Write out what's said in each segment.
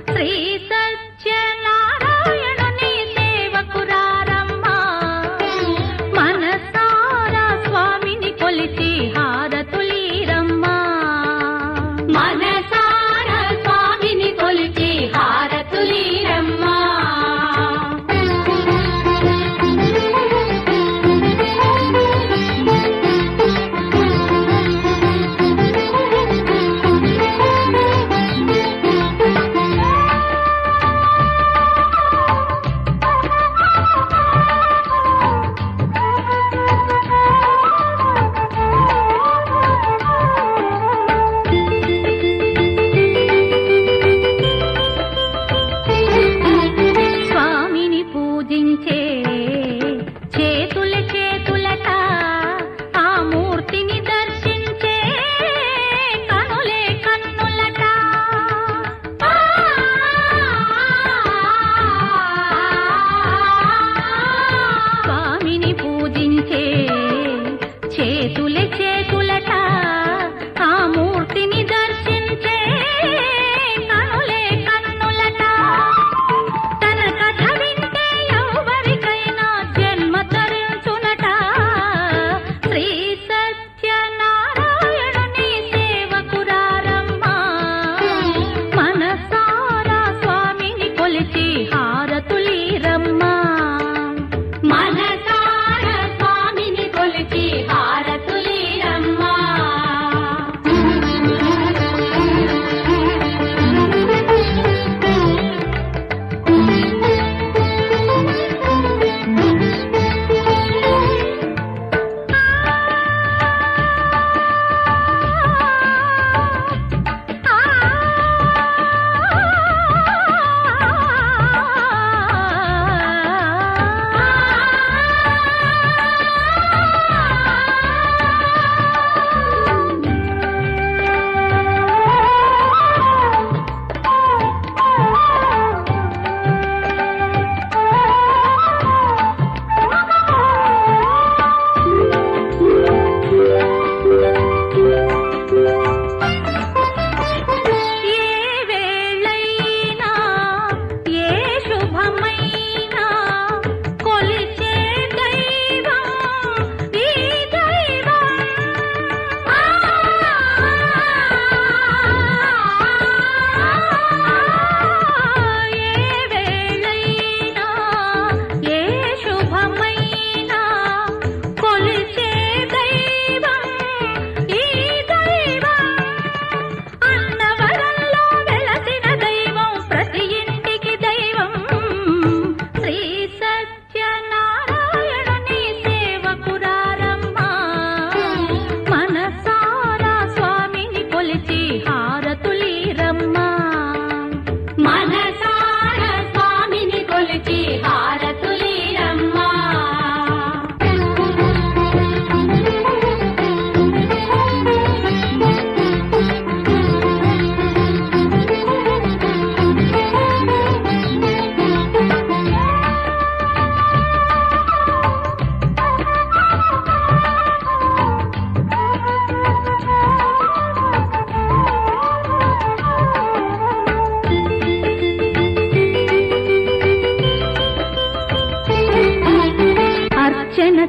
శ్రీ సత్యనారాయణుని సేవకురారమ్మా మనసారా స్వామిని కొలిచి హారతులీరమ్మా మనసారా స్వామిని కొలిచి హారతులీరమ్మా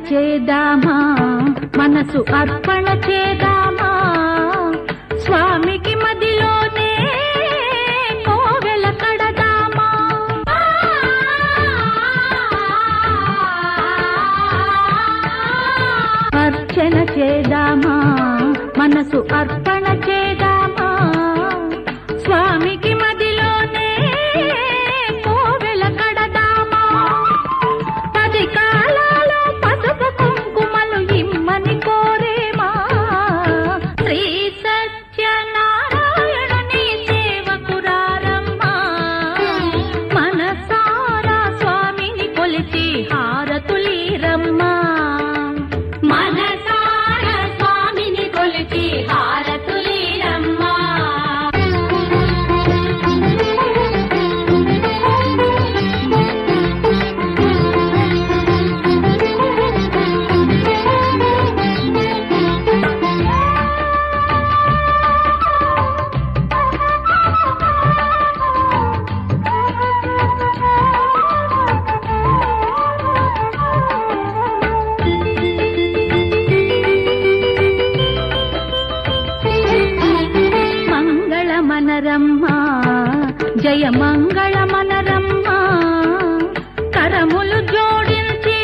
చేదామా మనసు అర్పణ చేదామా స్వామికి మదిలోనే కోవెల కడదామా అర్చన చేదామా మనసు అర్పణ చేదామా స్వామికి మదిలోనే కోవెల కడదామా పది కాలాలు పసుపు కుంకుమలు ఇమ్మని కోరేమా శ్రీ సత్యనారాయణుని సేవకురారమ్మా మనసారా స్వామిని కొలిచి హారతులీరమ్మా మనసారా స్వామిని కొలిచి హారతులీరమ్మా జయ మంగళమనరమ్మ కరములు జోడించి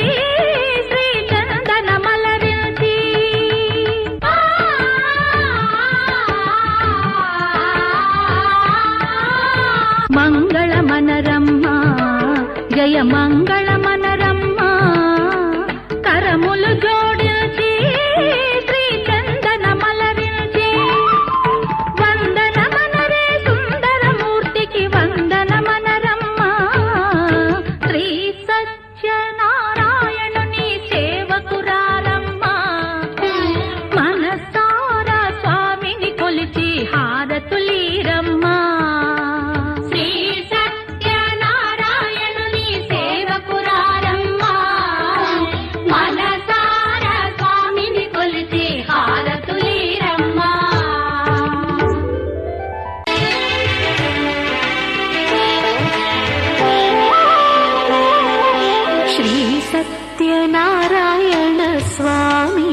శ్రీ చందనమలరించి మంగళమనరమ్మ జయ మంగళమనరమ్మ కరములు జోడించి శ్రీ చందనమలరించి వందనమనరే సుందరమూర్తికి వందనమనరమ్మ శ్రీ సత్యనారాయణుని సేవకురారమ్మ మనసారా స్వామిని కొలిచి హారతులీరమ్మ శ్రీ సత్యనారాయణుని సేవకురారమ్మ మనసారా స్వామిని కొలిచి హారతులీరమ్మ శ్రీ సత్యనారాయణ స్వామి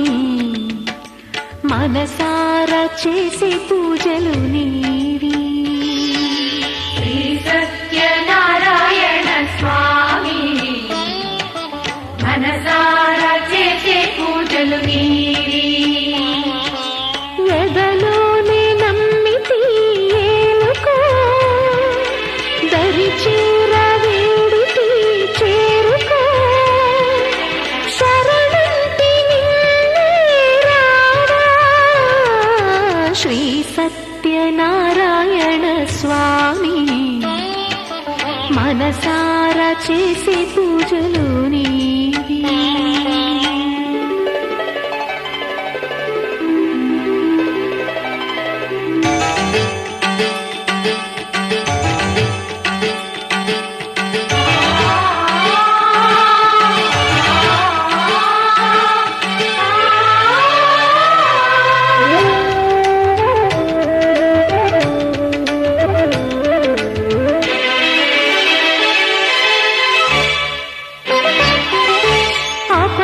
మనసారా చేసే పూజలు నీవి శ్రీ సత్యనారాయణ స్వామి మనసారా చేసే పూజలు నీవి ఎదలోనే నమ్మితి ఏలుకో దరి చేర వేడితి చేరుకో శరణంటి నిన్నే రావా శ్రీ సత్యనారాయణ స్వామి మనసారా చేసే పూజలు నీవి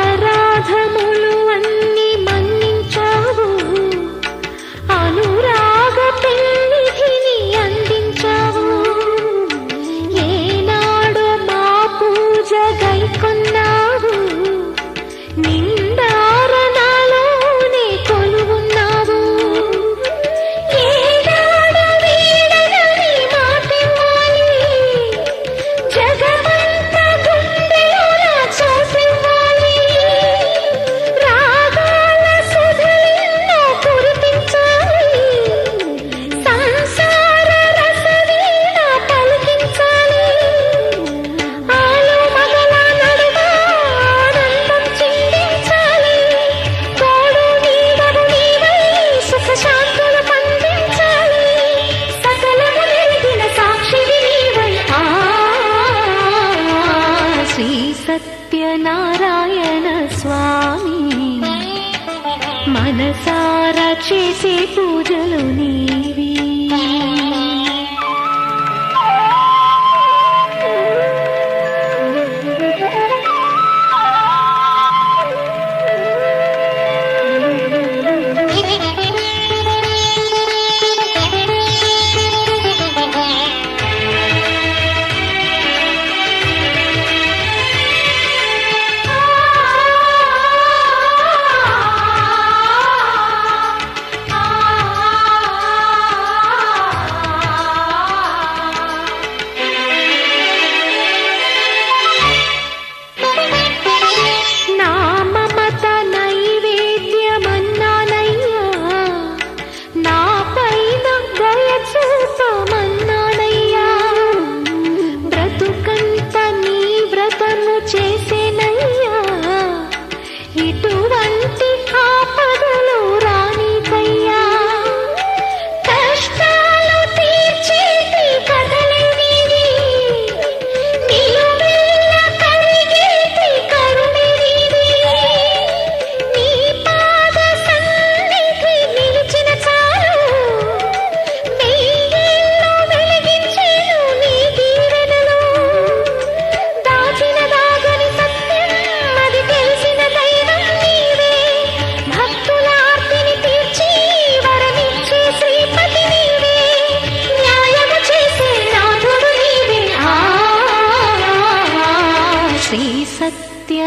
అపరాధములు అన్ని మన్నించావు అనురాగ పెన్నిధిని అందించావు ఏనాడు మా పూజ గైకొన్నావు నిండారణలోనే కొలువున్నావు ఏనాడు వీడనని మాటివ్వాలి జగమంత గుండెలోన చోటివ్వాలి రాగాల సుధలెన్నో కురిపించాలి సంసార రసవీణ పలికించాలి ఆలు మగల నడుమ ఆనందం చిందించాలి తోడు నీడము నీవై సుఖ శాంతులు పండించాలి సకలము నెరిగిన సాక్షివి నీవై శ్రీ సత్యనారాయణ స్వామి మనసారా చేసే పూజలు నీవి ఆ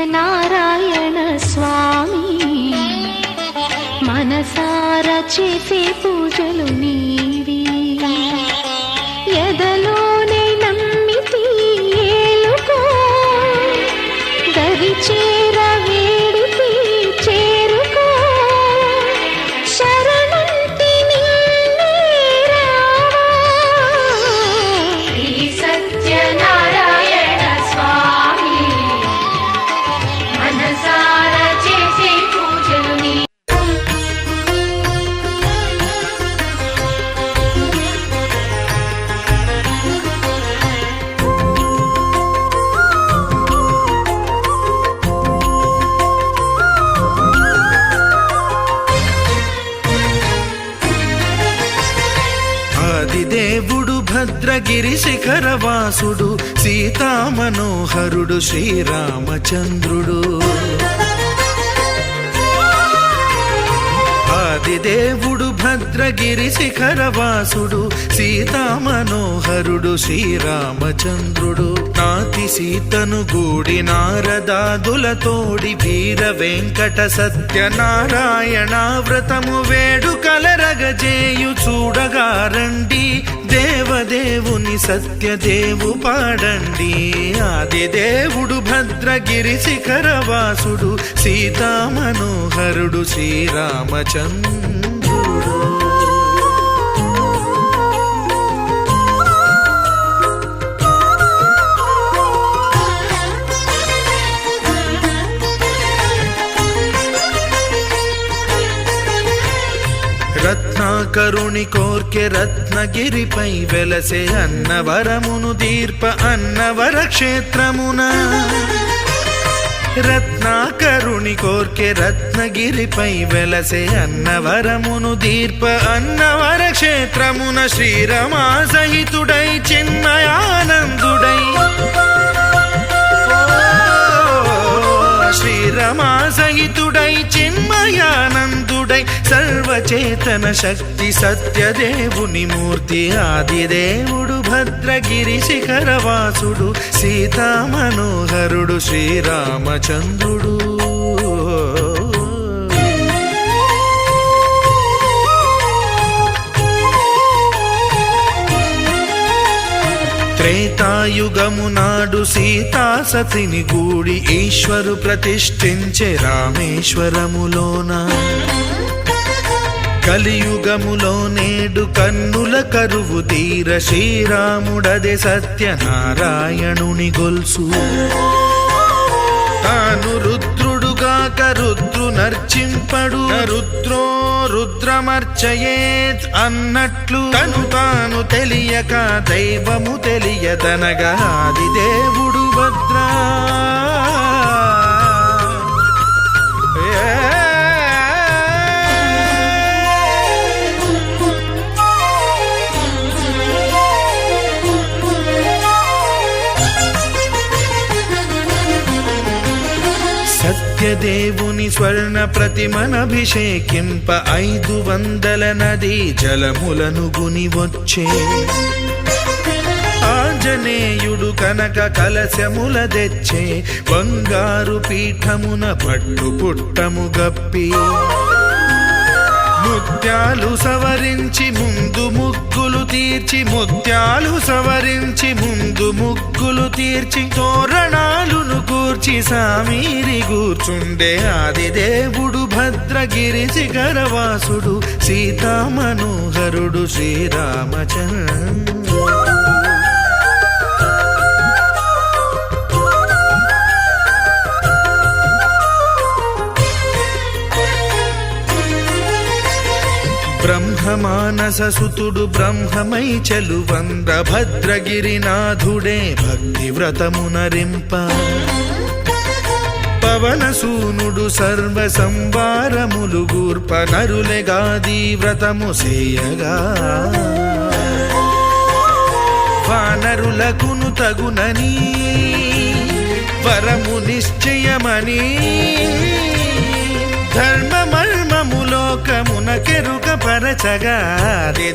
సత్యనారాయణ స్వామి మనసారా చేసే పూజలు నీవి ఎదలోనే నమ్మితి ఏలుకో దరి చేర వేడితి చేరుకో శరణంటి నిన్నే రావా శ్రీ సత్యనారాయణ స్వామి మనసారా చేసే పూజలు నీ ఆదిదేవుడు భద్రగిరి శిఖరవాసుడు సీతామనోహరుడు శ్రీరామచంద్రుడు ఆదిదేవుడు భద్రగిరి శిఖరవాసుడు సీతామనోహరుడు శ్రీరామచంద్రుడు నాతి సీతను గూడి నారదాదులతోడి వీర వెంకట సత్యనారాయణ వ్రతము వేడుకలరగజేయు చూడగారండి దేవదేవుని సత్యదేవు పాడండి ఆదిదేవుడు భద్రగిరి శిఖరవాసుడు సీతామనోహరుడు శ్రీరామచంద్రుడు రత్నాకరుని కోర్కె రత్నగిరిపై వెలసే అన్నవరమును దీర్ప అన్నవర క్షేత్రమున రత్నాకరుని కోర్కె రత్నగిరిపై వెలసే అన్నవరమును దీర్ప అన్నవర క్షేత్రమున శ్రీరమా సహితుడై చిన్మయానందుడై శ్రీరమా సహితుడై చిన్మయానందుడై సర్వచేతన శక్తి సత్యదేవుని మూర్తి ఆదిదేవుడు భద్రగిరి శిఖరవాసుడు సీతామనోహరుడు శ్రీరామచంద్రుడు త్రేతాయుగము నాడు సీతా సతిని గూడి ఈశ్వరు ప్రతిష్ఠించే రామేశ్వరములోన కలియుగములో నేడు కన్నుల కరువు తీర శ్రీరాముడదే సత్యనారాయణుని గొల్సు తాను రుద్రుడుగాక రుద్రు నర్చింపడు రుద్రో రుద్రమర్చయేత్ అన్నట్లు తను తాను తెలియక దైవము తెలియదనగా ఆదిదేవుడు భద్రా సత్యదేవుని స్వర్ణ ప్రతిమనభిషేకింప 500 నదీ జలములను గుని వచ్చే ఆంజనేయుడు కనక కలశముల తెచ్చే బంగారు పీఠమున పట్టు పుట్టము గప్పి ముత్యాలు సవరించి ముందు ముగ్గులు తీర్చి ముత్యాలు సవరించి ముందు ముగ్గులు తీర్చి తోరణాలును కూర్చి సామీరి కూర్చుండే ఆదిదేవుడు భద్రగిరి శిఖరవాసుడు సీతామనోహరుడు శ్రీరామచంద్రుడు బ్రహ్మమానస సుతుడు బ్రహ్మమై చెలువంద భద్రగిరినాథుడే భక్తి వ్రతమునరింప పవనసూనుడు సర్వ సంవారములు గూర్ప నరులెగాది వ్రతము సేయగా వానరులకును తగునని వరము నిశ్చయమని ధర్మ మర్మ వ్రతములోకమున కెరుక పరచగా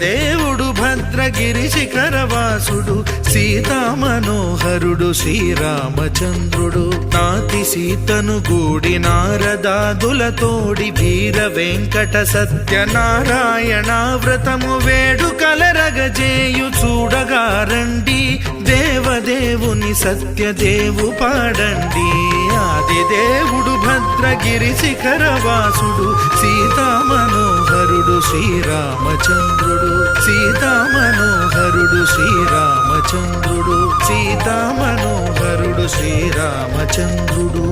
దేవుడు భద్రగిరి శిఖరవాసుడు సీతామనోహరుడు శ్రీరామచంద్రుడు నాతి సీతను గూడి నారదాదులతోడి వీర వెంకట సత్యనారాయణ వ్రతము వేడుకలరగజేయు చూడగా రండి దేవదేవుని సత్యదేవు పాడండి ఆది దేవుడు భద్రగిరి శిఖరవాసుడు సీతామనోహరుడు శ్రీరామచంద్రుడు సీతామనోహరుడు శ్రీరామచంద్రుడు సీతామనోహరుడు శ్రీరామచంద్రుడు.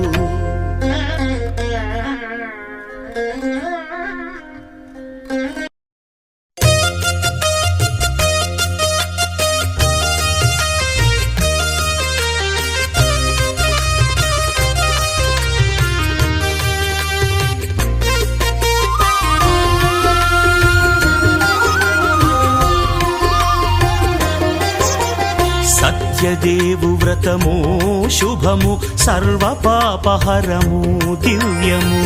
సత్యదేవు వ్రతము శుభము సర్వపాపహరము దివ్యము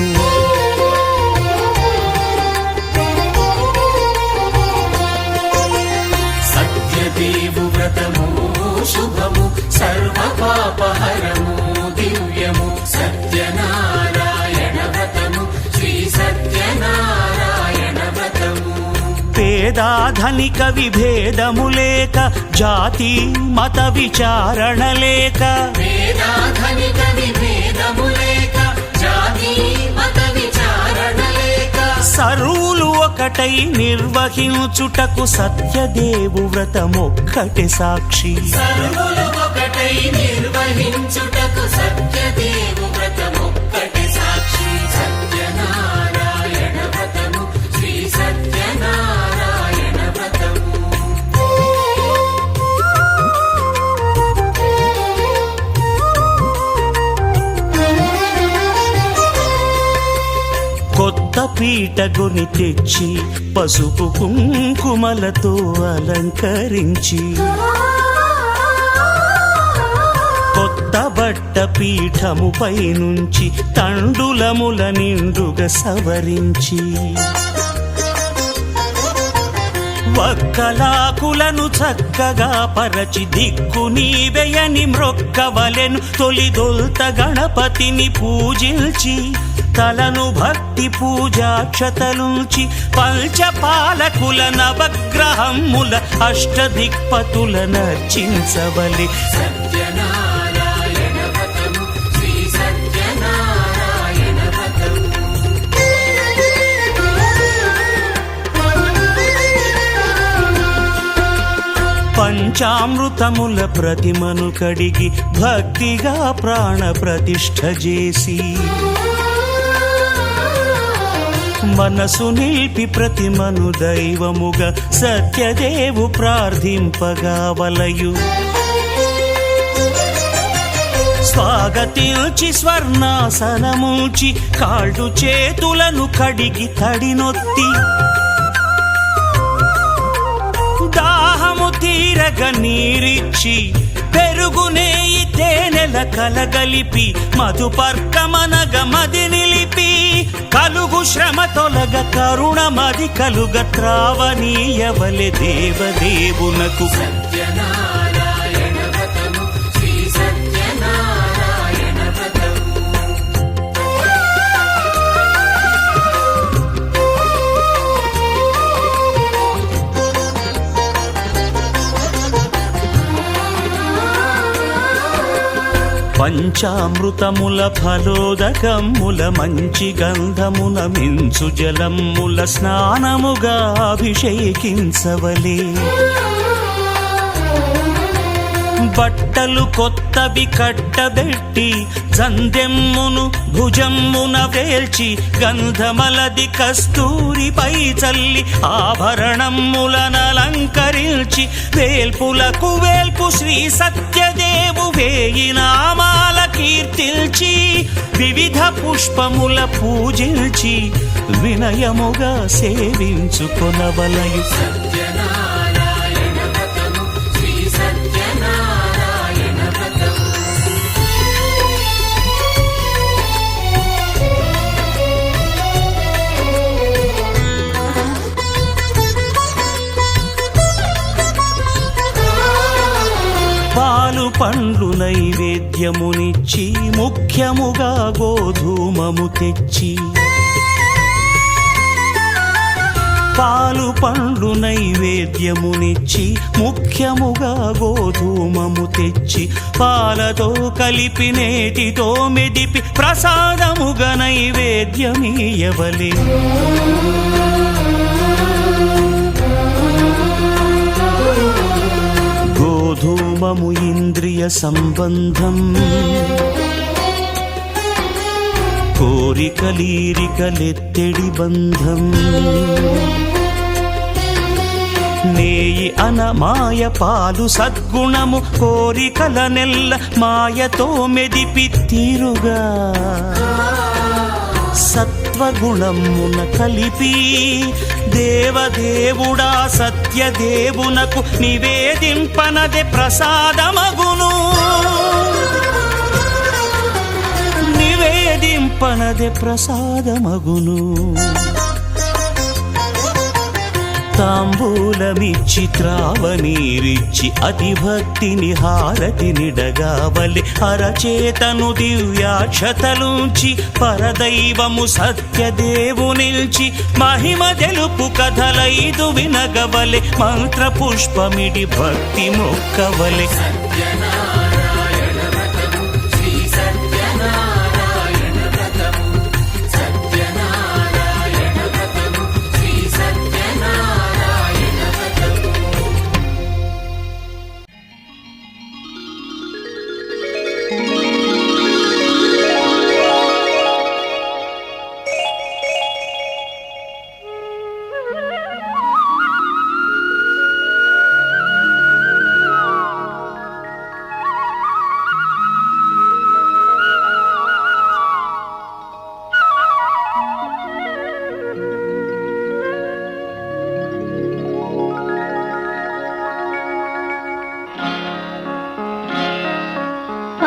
సత్యదేవు వ్రతము శుభము సర్వపాపహరము దివ్యము సత్యనారాయణ వ్రతము శ్రీ సత్యనారాయణ వ్రతము పేదాధనిక విభేదము లేక జాతి మత విచారణ లేక వేదాధనిక విభేదము లేక జాతి మత విచారణ లేక సర్వులు ఒకటై నిర్వహించుటకు సత్యదేవు వ్రతమొక్కటి సాక్షి సర్వులు ఒకటై నిర్వహించుటకు సత్యదేవు వ్రతమొక్కటి సాక్షి సత్యనారాయణ వ్రతము శ్రీ సత్యనారాయణ వ్రతము కొత్త పీటగుని తెచ్చి పసుపు కుంకుమలతో అలంకరించి కొత్త బట్ట పీఠముపై నుంచి తండులముల నిండుగా సవరించి వక్కలాకులను చక్కగా పరచి దిక్కు నీవెయని మ్రొక్కవలెను తొలిదొల్త గణపతిని పూజించి తలను భక్తి పూజాక్షతలుంచి పంచపాలకుల నవగ్రహముల అష్టదిక్పతుల నర్చించవలె సత్యనారాయణ వ్రతము శ్రీ సత్యనారాయణ వ్రతము పంచామృతముల ప్రతిమను కడిగి భక్తిగా ప్రాణ ప్రతిష్ఠ చేసి మనసు నిలిపి ప్రతిమను దైవముగా సత్యదేవు ప్రార్థింపగా వలయు స్వాగతించి స్వర్ణాసనముంచి కాళ్ళు చేతులను కడిగి తడినొత్తి దాహము తీరగ నీరిచ్చి పెరుగు నేయి తేనెల కలగలిపి మధుపర్కమనగ మది నిలిపి కలుగు శ్రమ తొలగ కరుణ మది కలుగ త్రావనీయవలె దేవదేవునకు సత్యనారాయణ వ్రతము శ్రీ సత్యనారాయణ వ్రతము పంచామృతముల ఫలోదకముల మంచి గంధమున మించు జలముల స్నానముగా అభిషేకించవలే బట్టలు కొత్తవి కట్టబెట్టి జందెమ్మును భుజమ్మున వేల్చి గంధమలది కస్తూరిపై చల్లి ఆభరణములనలంకరించి వేల్పులకు వేల్పు శ్రీ సత్యదేవు వేయి నామాల కీర్తిల్చి వివిధ పుష్పముల పూజించి వినయముగా సేవించుకొనవలయు సత్యనారాయణ వ్రతము శ్రీ సత్యనారాయణ వ్రతము పండ్లు నైవేద్యమునిచ్చి ముఖ్యముగా గోధూమము తెచ్చి పాలు పండ్లు నైవేద్యమునిచ్చి ముఖ్యముగా గోధూమము తెచ్చి పాలతో కలిపి నేతితో మెదిపి ప్రసాదముగా నైవేద్యమీయవలే గోధూమము ఇంద్రియ సంబంధం కోరికలీరికలెత్తెడి బంధం నేయి అనమాయ పాలు సద్గుణము కోరికల నెల్ల మాయతో మెదిపి తీరుగా సత్వగుణమున కలిపి దేవదేవుడా సత్యదేవునకు నివేదింపనదే ప్రసాదమగును నివేదింపనదే ప్రసాదమగును తాంబూలమిచ్చి త్రావనీరిచ్చి అతిభక్తిని హారతినిడగావలి అరచేతను దివ్యాక్షతలుంచి పరదైవము సత్యదేవునిల్చి మహిమ తెలుపు కథలైదు వినగవలె మంత్ర పుష్పమిడి భక్తి మొక్కవలె సత్యనారాయణ వ్రతము శ్రీ సత్యనారాయణ వ్రతము సత్యనారాయణ వ్రతము శ్రీ సత్యనారాయణ వ్రతము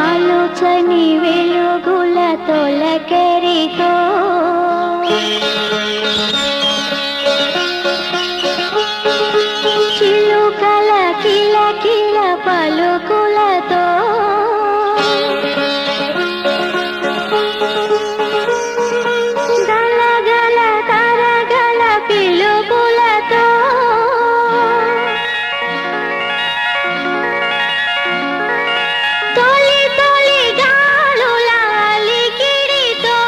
ఆలోచని వెలుగుల తొలకరితో చిలుకల కిలకిల పలుకులతో గలగల తరగల పిలుపులతో తొలి తొలి గాలుల అలికిడితో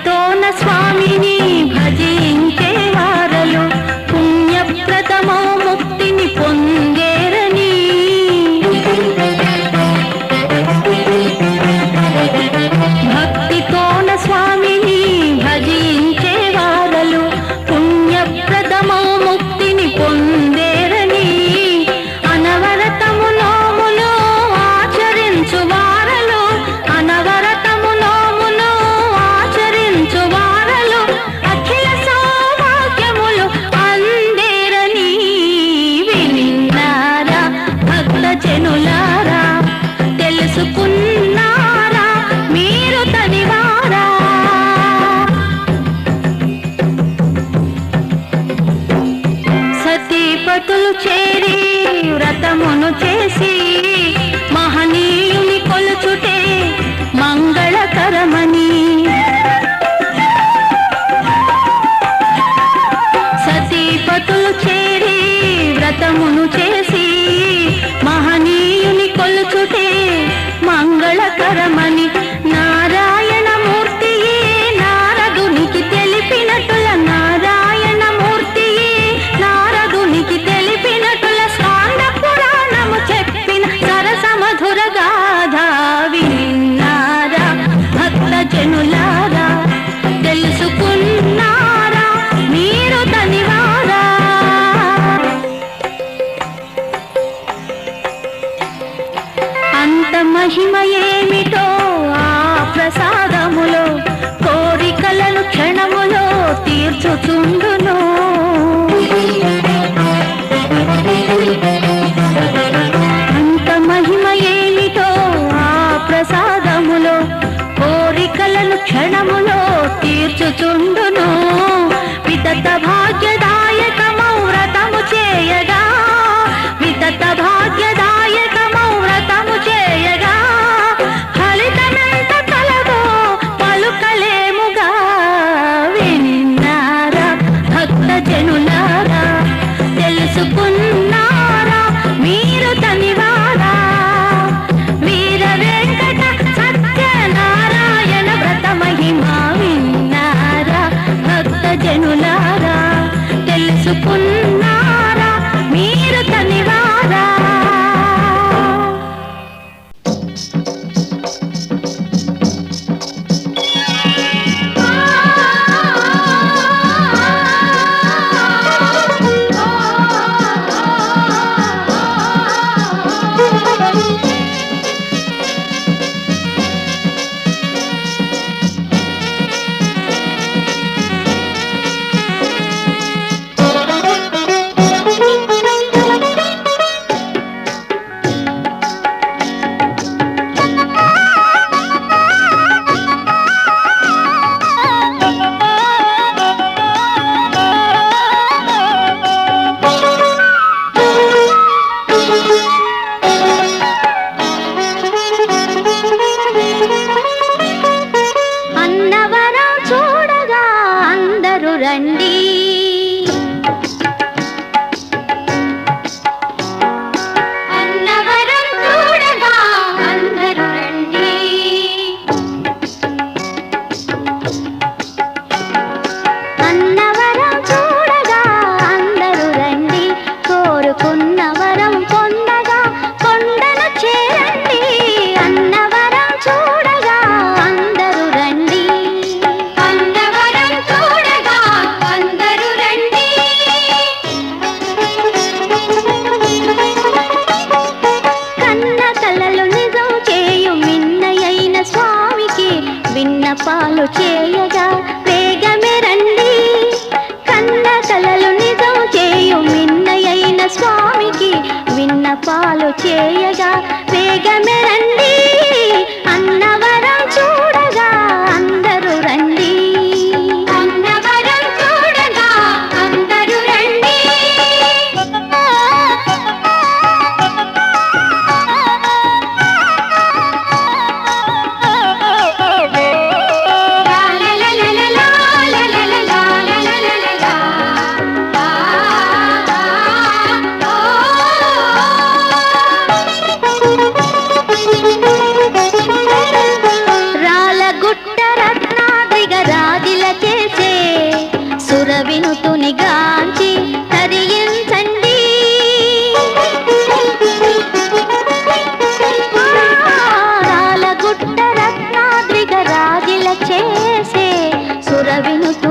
భక్తితోన స్వామిని భజించే వారలు పుణ్యప్రదమో ముక్తిని పొందేరని. భక్తితోన స్వామిని భజించే వారలు పుణ్యప్రదమో ముక్తిని పొందేరని. అనవరతము నోములు ఆచరించు వారలు అనవరతము నోములు ఆచరించు వారలు అఖిల సౌభాగ్యములు అందేరని. విన్నారా భక్త జనులారా, తెలుసుకున్నారా మీరు తనివారా. సతీపతులు చేరి వ్రతమును చేసి మహనీయుని కొలుచుటే మంగళకరమని. సతీపతులు చేరి వ్రతమును చేసి మహనీయుని కొలుచుటే మంగళకరమని. నారాయణమూర్తియే నారదునికి తెలిపినట్టుల నారాయణమూర్తియే నారదునికి తెలిపినట్టుల స్కాంద పురాణము చెప్పిన సరస మధుర గాథ. విన్నారా భక్త జనులారా, తెలుసుకున్నారా మీరు తనివారా. అంత మహిమ ఏమిటో ఆ ప్రసాదములో, కోరికలను క్షణములో తీర్చుచుండును. అంత మహిమ ఏమిటో ఆ ప్రసాదములో, కోరికలను క్షణములో తీర్చుచుండును. వితత భాగ్యదాయకమౌ వ్రతము చేయగా, వితత భాగ్యదాయకమౌ వ్రతము చేయగా, ఫలితమెంత కలదో పలుకలేముగా. విన్నారా భక్త జనులారా, తెలుసుకున్నారా మీరు తనివారా. వీర వెంకట సత్యనారాయణ వ్రత మహిమ. విన్నారా భక్త జనులారా, తెలుసుకున్నారా మీరు తనివారా. అన్నవరం చూడగా అందరూ రండి, అన్నవరం చూడగా అందరూ రండి. అన్నవరం చూడగా అందరూ రండి, కోరుకున్న వరం పొందగా కొండను చేరండి. అన్నవరం చూడగా అందరూ రండి, అన్నవరం చూడగా అందరూ రండి. కన్న కలలు నిజం చేయు మిన్నయైన స్వామికి విన్నపాలు చేయగా వేగమే రండి. కన్న కలలు నిజం చేయు మిన్నయైన స్వామికి విన్నపాలు చేయగా వేగమే రండి. అన్నవరం చూడగా అందరూ రండి, అన్నవరం చూడగా అందరూ రండి. ఓ వినుతూ